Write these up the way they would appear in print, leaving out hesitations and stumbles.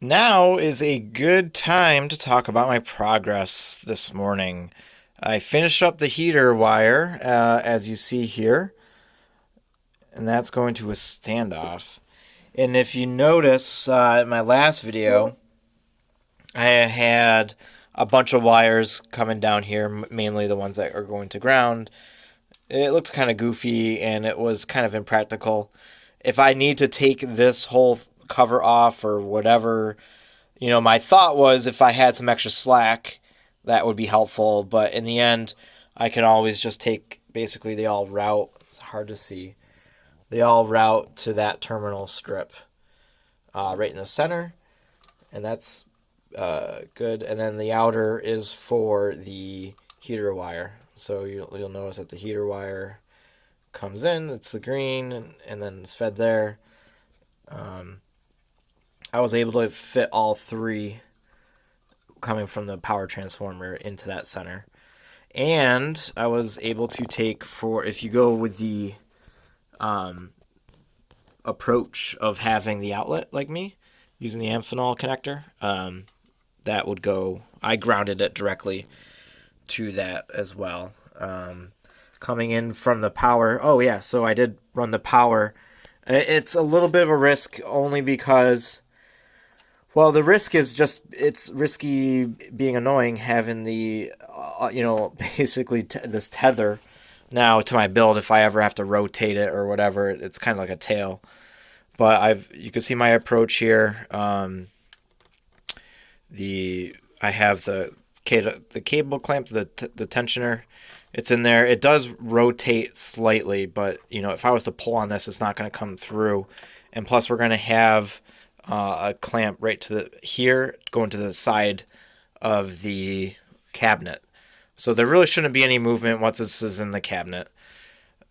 Now is a good time to talk about my progress this morning. I finished up the heater wire, as you see here, and that's going to a standoff. And if you notice in my last video, I had a bunch of wires coming down here, mainly the ones that are going to ground. It looks kind of goofy and it was kind of impractical. If I need to take this whole cover off or whatever, my thought was if I had some extra slack, that would be helpful. But in the end, I can always just take basically they all route. It's hard to see. They all route to that terminal strip right in the center, and that's good. And then the outer is for the heater wire. So you'll notice that the heater wire comes in. It's the green, and then it's fed there. I was able to fit all three coming from the power transformer into that center. And I was able to take if you go with the approach of having the outlet like me, using the Amphenol connector, that would go, I grounded it directly to that as well. Coming in from the power, oh yeah, so I did run the power. It's a little bit of a risk only because, well, the risk is just it's risky being annoying having the, basically this tether now to my build. If I ever have to rotate it or whatever, it's kind of like a tail. But you can see my approach here. I have the cable clamp, the tensioner. It's in there. It does rotate slightly, but if I was to pull on this, it's not going to come through. And plus, we're going to have a clamp right to here, going to the side of the cabinet. So there really shouldn't be any movement once this is in the cabinet.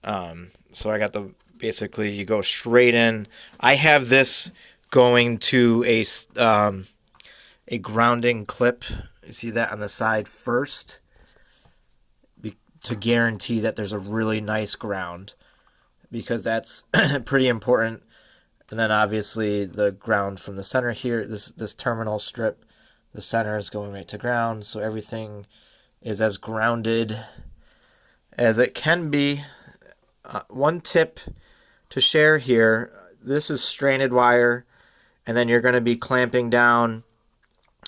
So I got basically you go straight in. I have this going to a grounding clip. You see that on the side first to guarantee that there's a really nice ground, because that's pretty important. And then obviously the ground from the center here, this terminal strip, the center is going right to ground, so everything is as grounded as it can be. One tip to share here, this is stranded wire, and then you're going to be clamping down,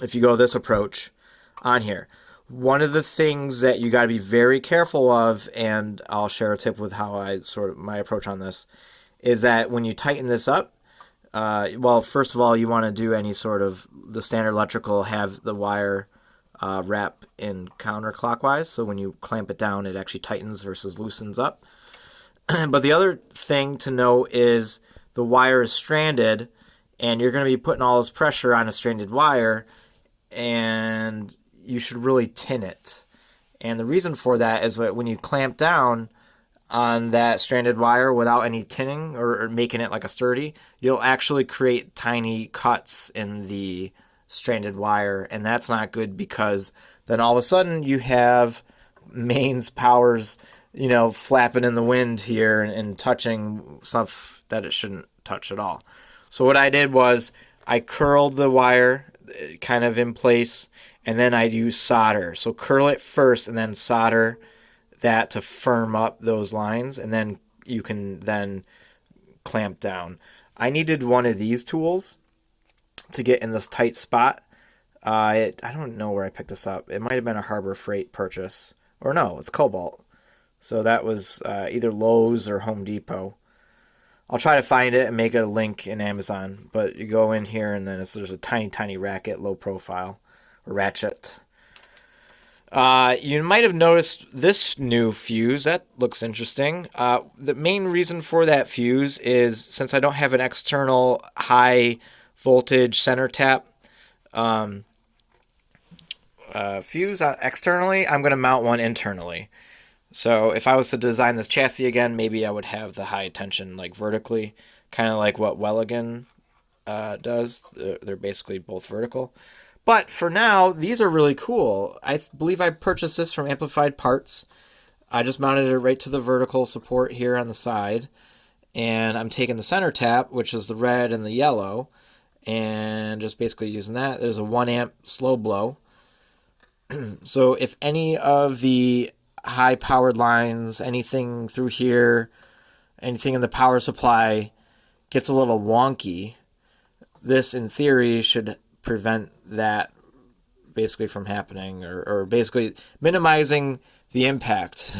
if you go this approach, on here. One of the things that you got to be very careful of, and I'll share a tip with how my approach on this, is that when you tighten this up, well, first of all, you want to do any sort of, the standard electrical have the wire wrap in counterclockwise, so when you clamp it down, it actually tightens versus loosens up. But the other thing to know is the wire is stranded, and you're going to be putting all this pressure on a stranded wire, and you should really tin it. And the reason for that is that when you clamp down on that stranded wire without any tinning or making it like a sturdy, you'll actually create tiny cuts in the stranded wire, and that's not good, because then all of a sudden you have mains powers, flapping in the wind here and touching stuff that it shouldn't touch at all. So what I did was I curled the wire kind of in place, and then I use solder. So curl it first and then solder that to firm up those lines, and then you can then clamp down. I needed one of these tools to get in this tight spot. I don't know where I picked this up. It might have been a Harbor Freight purchase. Or no, it's Cobalt. So that was either Lowe's or Home Depot. I'll try to find it and make it a link in Amazon. But you go in here, and then there's a tiny, tiny racket, low profile, or ratchet. You might have noticed this new fuse. That looks interesting. The main reason for that fuse is, since I don't have an external high voltage center tap fuse externally, I'm going to mount one internally. So if I was to design this chassis again, maybe I would have the high tension like vertically, kind of like what Welligan does. They're basically both vertical. But for now, these are really cool. I believe I purchased this from Amplified Parts. I just mounted it right to the vertical support here on the side. And I'm taking the center tap, which is the red and the yellow, and just basically using that. There's a 1 amp slow blow. So if any of the high powered lines, anything through here, anything in the power supply gets a little wonky, this in theory should prevent that basically from happening, or basically minimizing the impact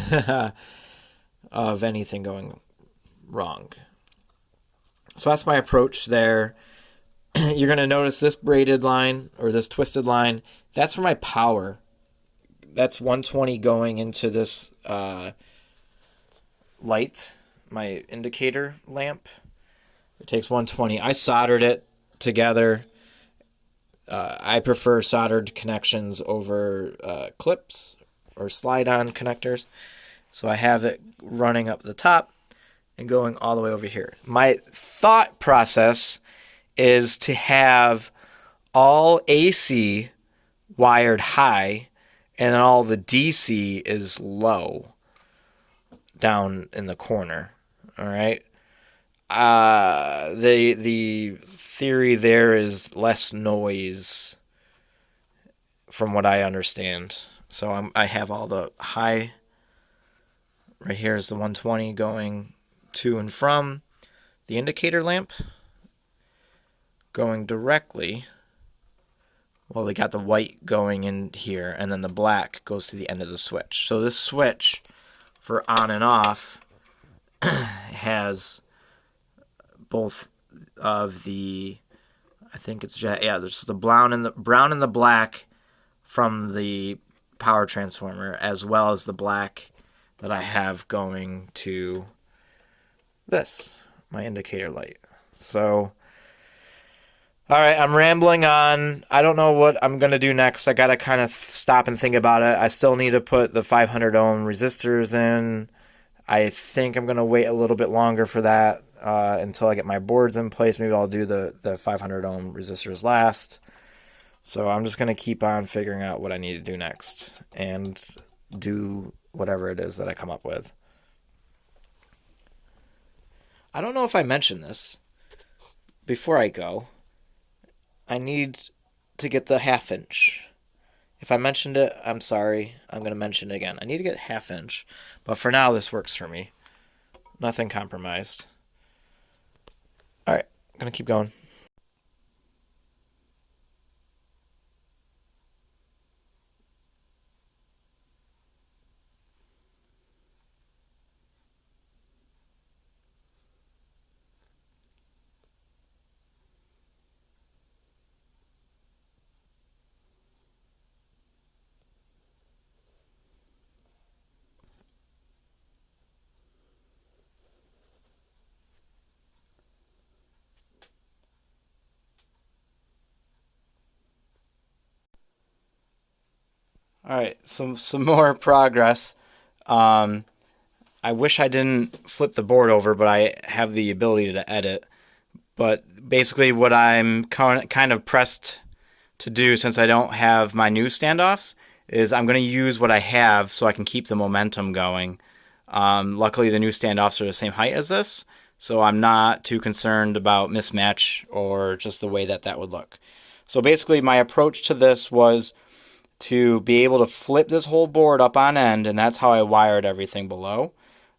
of anything going wrong. So that's my approach there. You're going to notice this braided line or this twisted line. That's for my power. That's 120 going into this light, my indicator lamp. It takes 120. I soldered it together. I prefer soldered connections over clips or slide-on connectors. So I have it running up the top and going all the way over here. My thought process is to have all AC wired high and all the DC is low down in the corner. All right. The theory there is less noise, from what I understand. So I have all the high. Right here is the 120 going to and from the indicator lamp, going directly. Well, they got the white going in here, and then the black goes to the end of the switch. So this switch for on and off has both of the, I think it's, yeah, there's the brown and the black from the power transformer, as well as the black that I have going to this, my indicator light. So, all right, I'm rambling on. I don't know what I'm going to do next. I got to kind of stop and think about it. I still need to put the 500 ohm resistors in. I think I'm going to wait a little bit longer for that until I get my boards in place. Maybe I'll do the 500 ohm resistors last. So I'm just going to keep on figuring out what I need to do next and do whatever it is that I come up with. I don't know if I mentioned this before I go. I need to get the 1/2 inch. If I mentioned it, I'm sorry. I'm going to mention it again. I need to get 1/2 inch. But for now, this works for me. Nothing compromised. All right, I'm going to keep going. All right, some more progress. I wish I didn't flip the board over, but I have the ability to edit. But basically what I'm kind of pressed to do, since I don't have my new standoffs, is I'm going to use what I have so I can keep the momentum going. Luckily, the new standoffs are the same height as this, so I'm not too concerned about mismatch or just the way that would look. So basically, my approach to this was to be able to flip this whole board up on end, and that's how I wired everything below.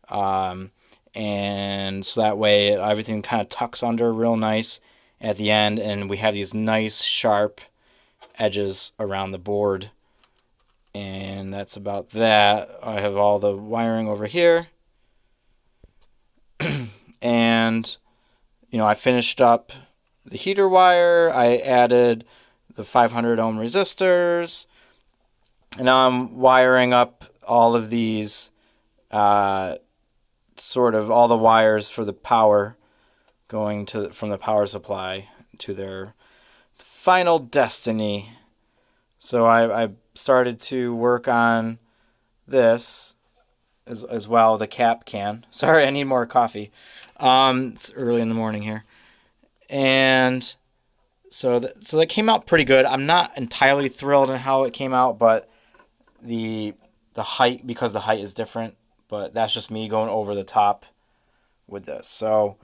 And so that way everything kind of tucks under real nice at the end, and we have these nice sharp edges around the board. And that's about that. I have all the wiring over here. And, I finished up the heater wire. I added the 500 ohm resistors. And now I'm wiring up all of these, sort of all the wires for the power going from the power supply to their final destiny. So I started to work on this as well, the cap can. Sorry, I need more coffee. It's early in the morning here. And so that came out pretty good. I'm not entirely thrilled in how it came out, but the height, because the height is different, but that's just me going over the top with this. So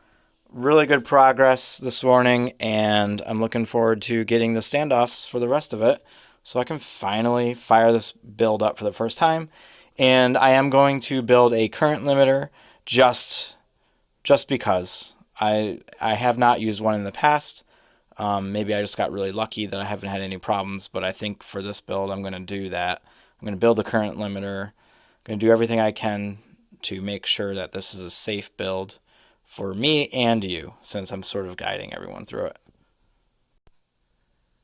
really good progress this morning, and I'm looking forward to getting the standoffs for the rest of it so I can finally fire this build up for the first time. And I am going to build a current limiter just because I have not used one in the past. Maybe I just got really lucky that I haven't had any problems, but I think for this build I'm going to do that. I'm going to build a current limiter. I'm going to do everything I can to make sure that this is a safe build for me and you, since I'm sort of guiding everyone through it.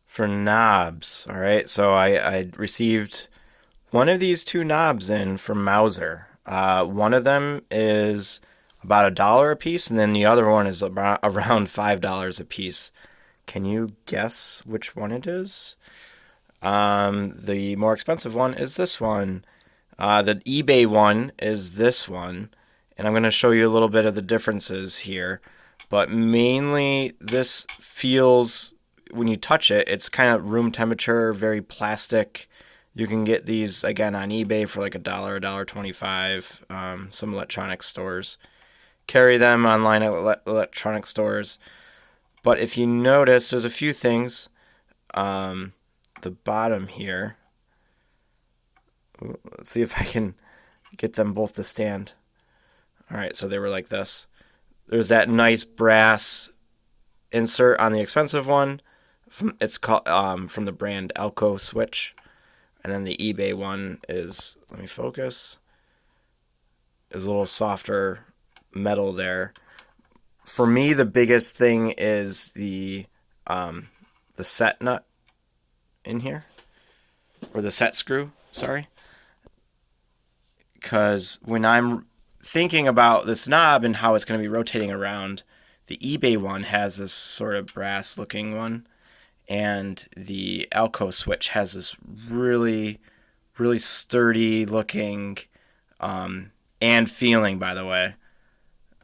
For knobs, all right, so I received one of these two knobs in from Mauser. One of them is about $1 a piece, and then the other one is around $5 a piece. Can you guess which one it is? The more expensive one is this one. The eBay one is this one, and I'm going to show you a little bit of the differences here. But mainly, this feels, when you touch it, it's kind of room temperature, very plastic. You can get these, again, on eBay for like $1, $1.25. Some electronic stores carry them online at electronic stores. But if you notice, there's a few things. The bottom here. Let's see if I can get them both to stand. All right, so they were like this. There's that nice brass insert on the expensive one. It's called from the brand Elco Switch. And then the eBay one is, let me focus, is a little softer metal there. For me, the biggest thing is the set nut in here, or the set screw, sorry. Because when I'm thinking about this knob and how it's going to be rotating around, the eBay one has this sort of brass looking one, and the Elco switch has this really, really sturdy looking and feeling, by the way,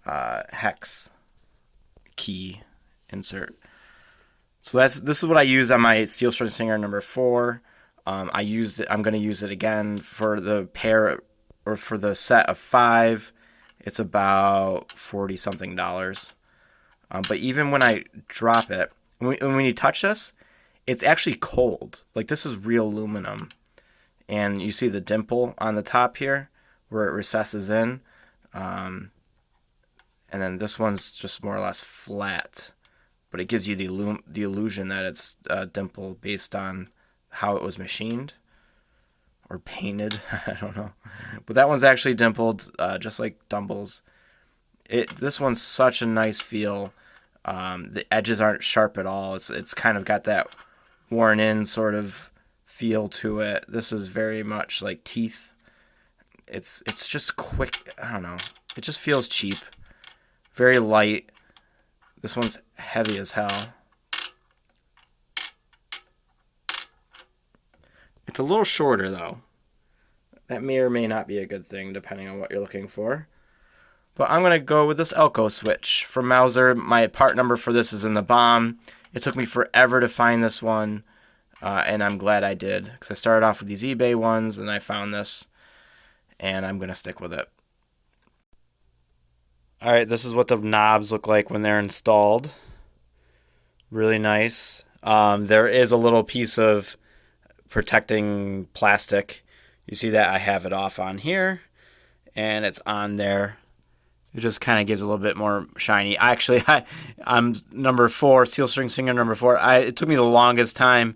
hex key insert. So this is what I use on my Steel String Singer number 4. I used it. I'm going to use it again for the pair, or for the set of 5. It's about $40 something. But even when I drop it, when you touch this, it's actually cold. Like, this is real aluminum, and you see the dimple on the top here where it recesses in, and then this one's just more or less flat. But it gives you the illusion that it's a dimple based on how it was machined or painted. I don't know. But that one's actually dimpled, just like Dumble's. This one's such a nice feel. The edges aren't sharp at all. It's kind of got that worn in sort of feel to it. This is very much like teeth. It's just quick. I don't know. It just feels cheap. Very light. This one's heavy as hell. It's a little shorter, though. That may or may not be a good thing, depending on what you're looking for. But I'm going to go with this Elco switch from Mauser. My part number for this is in the BOM. It took me forever to find this one, and I'm glad I did, because I started off with these eBay ones, and I found this, and I'm going to stick with it. All right, this is what the knobs look like when they're installed. Really nice. There is a little piece of protecting plastic. You see that I have it off on here, and it's on there. It just kind of gives a little bit more shiny. I'm number 4, Steel String Singer number 4. It took me the longest time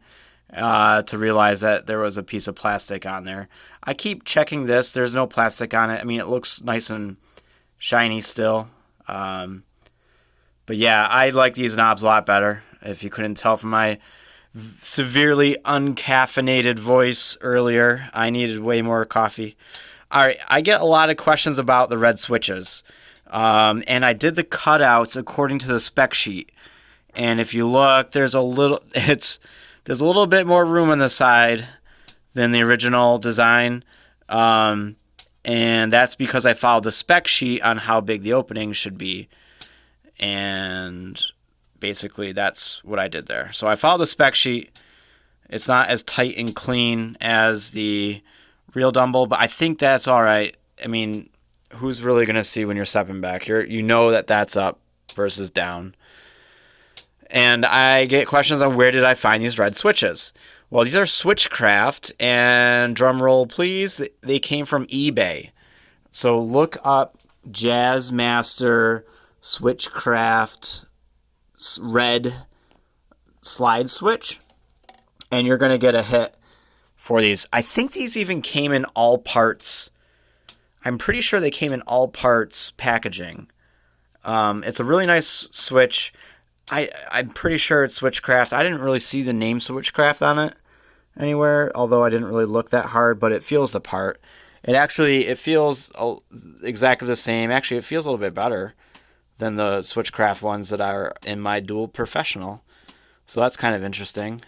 to realize that there was a piece of plastic on there. I keep checking this. There's no plastic on it. I mean, it looks nice and shiny still. But yeah, I like these knobs a lot better. If you couldn't tell from my severely uncaffeinated voice earlier, I needed way more coffee. All right, I get a lot of questions about the red switches. And I did the cutouts according to the spec sheet. And if you look, there's a little bit more room on the side than the original design. And that's because I followed the spec sheet on how big the opening should be. And basically that's what I did there. So I followed the spec sheet. It's not as tight and clean as the real Dumble, but I think that's all right. I mean, who's really going to see when you're stepping back? You know that that's up. versus down. And I get questions on where did I find these red switches. Well, these are Switchcraft, and drum roll please, they came from eBay. So look up Jazzmaster Switchcraft red slide switch, and you're going to get a hit for these. I think these even came in all parts. I'm pretty sure they came in all parts packaging. It's a really nice switch. I'm pretty sure it's Switchcraft. I didn't really see the name Switchcraft on it anywhere, although I didn't really look that hard, but it feels the part. It feels exactly the same. Actually, it feels a little bit better than the Switchcraft ones that are in my Dual Professional. So that's kind of interesting.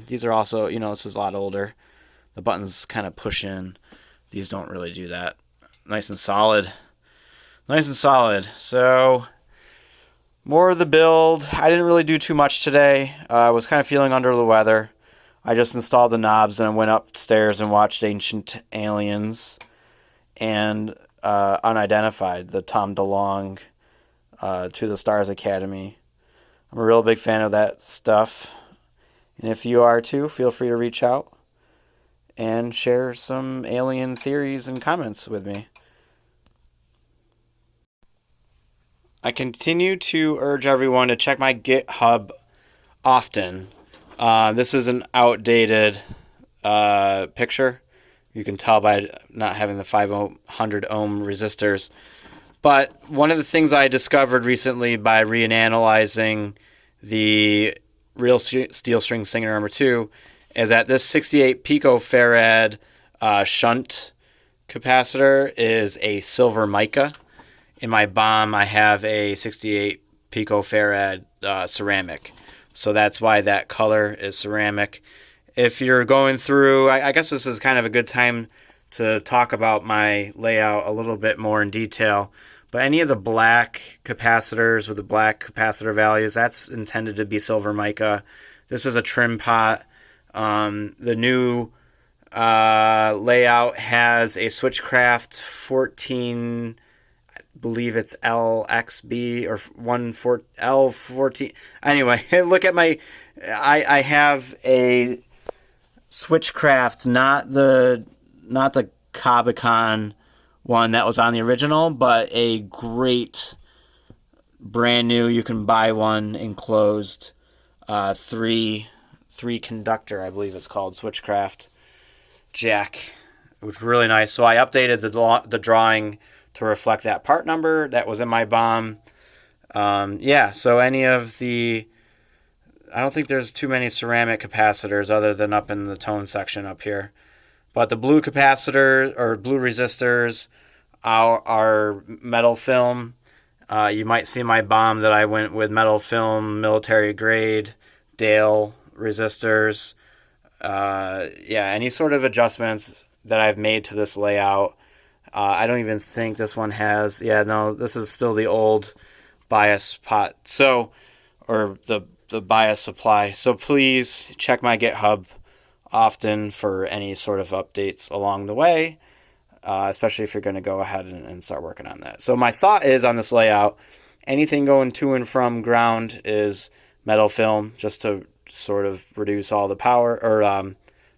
These are also, this is a lot older. The buttons kind of push in. These don't really do that. Nice and solid. Nice and solid. So, more of the build. I didn't really do too much today. I was kind of feeling under the weather. I just installed the knobs and went upstairs and watched Ancient Aliens and Unidentified, the Tom DeLonge To the Stars Academy. I'm a real big fan of that stuff. And if you are too, feel free to reach out and share some alien theories and comments with me. I continue to urge everyone to check my GitHub often. This is an outdated picture. You can tell by not having the 500 ohm resistors. But one of the things I discovered recently by reanalyzing the Real Steel String Singer number 2 is that this 68 picofarad shunt capacitor is a silver mica. In my bomb, I have a 68 picofarad ceramic. So that's why that color is ceramic. If you're going through, I guess this is kind of a good time to talk about my layout a little bit more in detail. But any of the black capacitors with the black capacitor values, that's intended to be silver mica. This is a trim pot. The new layout has a Switchcraft 14, I believe it's LXB or L14. Anyway, look at my, I have a Switchcraft, not the Kabicon one that was on the original, but a great brand new, you can buy one enclosed, three conductor, I believe it's called, Switchcraft jack, which was really nice. So I updated the drawing to reflect that part number that was in my bomb. So any of the, I don't think there's too many ceramic capacitors other than up in the tone section up here. But the blue capacitor or blue resistors are metal film. You might see my bomb that I went with metal film, military grade, Dale resistors. Any sort of adjustments that I've made to this layout. I don't even think this one has. This is still the old bias pot. So, or the bias supply. So please check my GitHub often for any sort of updates along the way, especially if you're going to go ahead and start working on that. So my thought is on this layout, anything going to and from ground is metal film, just to sort of reduce all the power or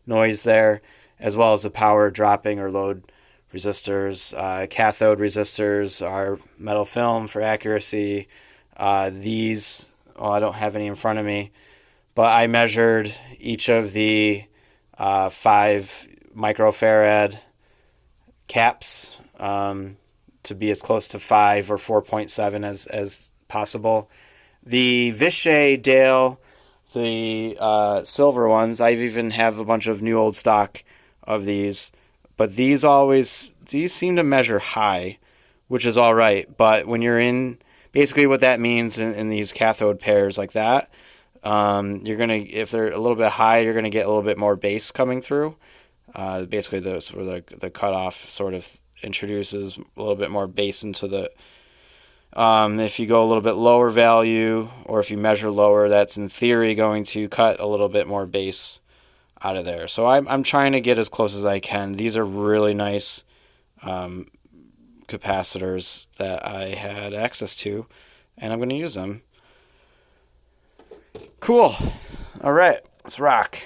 noise there, as well as the power dropping or load resistors. Cathode resistors are metal film for accuracy. These, I don't have any in front of me, but I measured each of the 5 microfarad caps to be as close to 5 or 4.7 as possible. The Vishay Dale, the silver ones, I even have a bunch of new old stock of these, but these seem to measure high, which is all right. But when you're in, basically what that means in these cathode pairs like that, you're gonna, if they're a little bit high, you're gonna get a little bit more bass coming through. Basically, the cutoff sort of introduces a little bit more bass into the. If you go a little bit lower value, or if you measure lower, that's in theory going to cut a little bit more bass out of there. So I'm trying to get as close as I can. These are really nice capacitors that I had access to, and I'm going to use them. Cool. All right, let's rock.